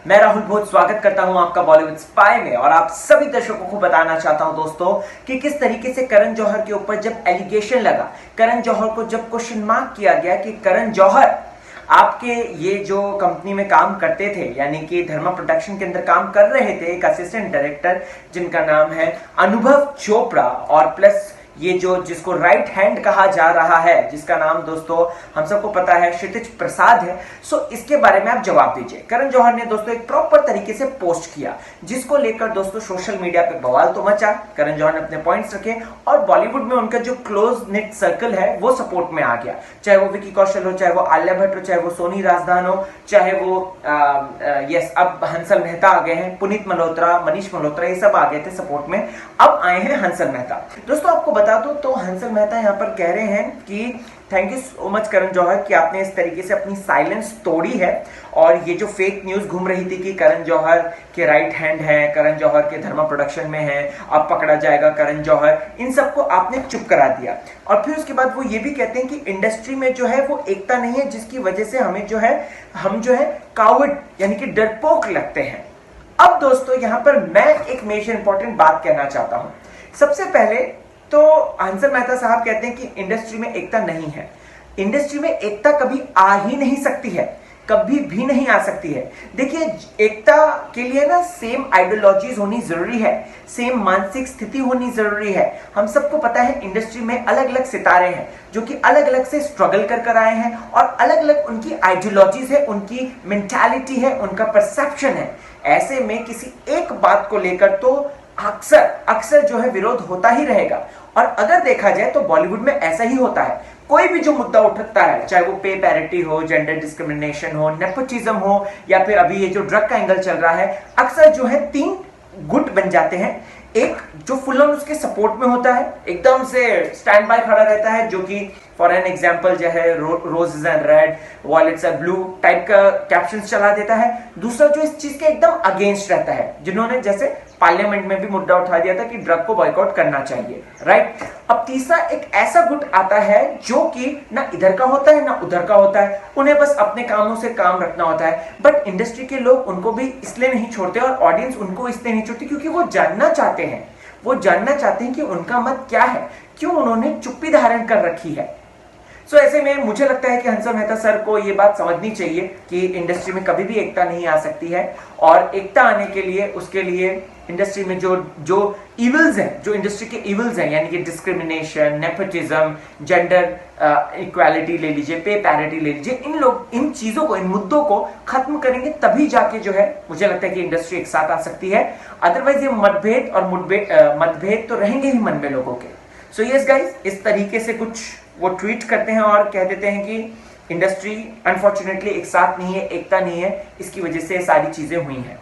मैं राहुल बहुत स्वागत करता हूं आपका बॉलीवुड स्पाई में और आप सभी दर्शकों को बताना चाहता हूं दोस्तों कि किस तरीके से करण जौहर के ऊपर जब एलिगेशन लगा, करण जौहर को जब क्वेश्चन मार्क किया गया कि करण जौहर आपके ये जो कंपनी में काम करते थे यानी कि धर्मा प्रोडक्शन के अंदर काम कर रहे थे एक असिस्टेंट डायरेक्टर जिनका नाम है अनुभव चोपड़ा और प्लस ये जो जिसको राइट हैंड कहा जा रहा है जिसका नाम दोस्तों हम सबको पता है क्षितिज प्रसाद है। सो इसके बारे में आप जवाब दीजिए। करण जौहर ने दोस्तों एक प्रॉपर तरीके से पोस्ट किया जिसको लेकर दोस्तों सोशल मीडिया पे बवाल तो मचा। करण जौहर ने अपने पॉइंट्स रखे और बॉलीवुड में उनका जो क्लोज निट सर्कल है वो सपोर्ट में आ गया, चाहे वो विकी कौशल हो, चाहे वो आलिया भट्ट हो, चाहे वो सोनी राजदान हो, चाहे वो अब हंसल मेहता आ गए हैं, पुनीत मल्होत्रा, मनीष मल्होत्रा, ये सब आ गए थे सपोर्ट में। अब आए हैं हंसल मेहता। दोस्तों आपको बता दो तो हंसल मेहता यहाँ पर कह रहे हैं कि thank you so much Karan Johar कि आपने इस तरीके से अपनी साइलेंस तोड़ी है और ये जो फेक न्यूज घूम रही थी कि करण जौहर के राइट हैंड हैं, करण जौहर के धर्मा प्रोडक्शन में हैं, अब पकड़ा जाएगा करण जौहर, इन सबको आपने चुप करा दिया। और फिर उसके बाद वो ये भी कहते हैं कि इंडस्ट्री में जो है वो एकता नहीं है जिसकी वजह से हम जो है कावर्ड यानी कि डरपोक लगते हैं। अब दोस्तों यहाँ पर मैं एक मेजर इंपॉर्टेंट बात कहना चाहता हूं। सबसे पहले तो हंसल मेहता साहब कहते हैं कि इंडस्ट्री में एकता नहीं है। इंडस्ट्री में एकता कभी आ ही नहीं सकती है, कभी भी नहीं आ सकती है। देखिए एकता के लिए ना सेम आइडियोलॉजीज होनी जरूरी है, सेम मानसिक स्थिति होनी जरूरी है। हम सबको पता है इंडस्ट्री में अलग अलग सितारे हैं जो कि अलग अलग से स्ट्रगल कर आए हैं और अलग अलग उनकी आइडियोलॉजीज है, उनकी मेंटालिटी है, उनका परसेप्शन है। ऐसे में किसी एक बात को लेकर तो अक्सर जो है विरोध होता ही रहेगा। और अगर देखा जाए तो बॉलीवुड में ऐसा ही होता है। कोई भी जो मुद्दा उठता है, चाहे वो पे पैरिटी हो, जेंडर डिस्क्रिमिनेशन हो, नेपोटिज्म हो, या फिर अभी ये जो ड्रग का एंगल चल रहा है, अक्सर जो है तीन गुट बन जाते हैं। एक जो फुल ऑन उसके सपोर्ट में होता है, एकदम से स्टैंड बाय खड़ा रहता है, जो कि फॉर एन एग्जांपल जो है roses and red, violates and blue type का कैप्शन चला देता है। दूसरा जो इस चीज के एकदम अगेंस्ट रहता है, जिन्होंने जैसे पार्लियामेंट में भी मुद्दा उठा दिया था कि ड्रग को बॉयकॉट करना चाहिए, राइट। अब तीसरा एक ऐसा गुट आता है जो कि ना इधर का होता है ना उधर का होता है, उन्हें बस अपने कामों से काम रखना होता है। बट इंडस्ट्री के लोग उनको भी इसलिए नहीं छोड़ते और ऑडियंस उनको इसलिए नहीं छोड़ती क्योंकि वो जानना चाहते हैं कि उनका मत क्या है, क्यों उन्होंने चुप्पी धारण कर रखी है। सो ऐसे में मुझे लगता है कि हंसल मेहता सर को ये बात समझनी चाहिए कि इंडस्ट्री में कभी भी एकता नहीं आ सकती है और एकता आने के लिए उसके लिए इंडस्ट्री में जो इविल्स हैं, जो इंडस्ट्री के इविल्स हैं, यानी कि डिस्क्रिमिनेशन, नेपोटिज्म, जेंडर इक्वालिटी ले लीजिए, पे पैरिटी ले लीजिए, इन चीजों को, इन मुद्दों को खत्म करेंगे तभी जाके जो है मुझे लगता है कि इंडस्ट्री एक साथ आ सकती है। अदरवाइज ये मतभेद तो रहेंगे ही मन में लोगों के। सो यस गाइस, इस तरीके से कुछ वो ट्वीट करते हैं और कह देते हैं कि इंडस्ट्री अनफॉर्चुनेटली एक साथ नहीं है, एकता नहीं है, इसकी वजह से सारी चीजें हुई हैं।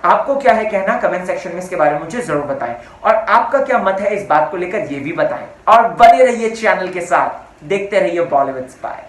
आपको क्या है कहना, कमेंट सेक्शन में इसके बारे में मुझे जरूर बताएं और आपका क्या मत है इस बात को लेकर ये भी बताएं और बने रहिए चैनल के साथ, देखते रहिए बॉलीवुड स्पाई।